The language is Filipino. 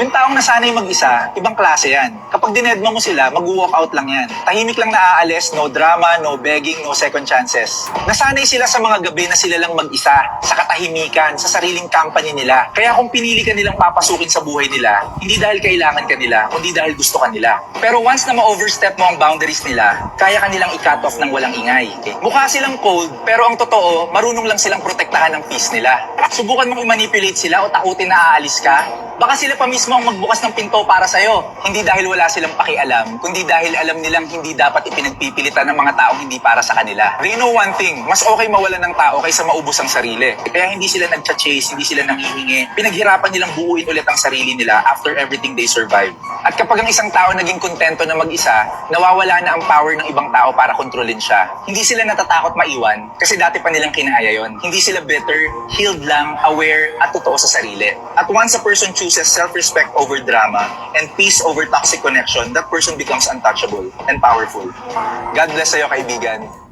Yung taong nasanay mag-isa, ibang klase yan. Kapag dinedma mo sila, mag-walk out lang yan. Tahimik lang na aalis, no drama, no begging, no second chances. Nasanay sila sa mga gabi na sila lang mag-isa, sa katahimikan, sa sariling company nila. Kaya kung pinili ka nilang papasukin sa buhay nila, hindi dahil kailangan ka nila, kundi dahil gusto ka nila. Pero once na ma-overstep mo ang boundaries nila, kaya ka nilang i-cut off ng walang ingay. Mukha silang cold, pero ang totoo, marunong lang silang protektahan ng peace nila. Subukan mong i-manipulate sila o takutin na aalis ka, baka sila pa mismo ang magbukas ng pinto para sa'yo. Hindi dahil wala silang pakialam, kundi dahil alam nilang hindi dapat ipinagpipilitan ng mga taong hindi para sa kanila. They know one thing, mas okay mawalan ng tao kaysa maubos ang sarili. Kaya hindi sila nagcha-chase, hindi sila nanghihingi. Pinaghirapan nilang buuin ulit ang sarili nila after everything they survived. At kapag ang isang tao naging kontento na mag-isa, nawawala na ang power ng ibang tao para kontrolin siya. Hindi sila natatakot maiwan kasi dati pa nilang kinaya yon. Hindi sila bitter, healed lang, aware, at totoo sa sarili. At once a person chooses self-respect over drama and peace over toxic connection, that person becomes untouchable and powerful. God bless sa'yo, kaibigan.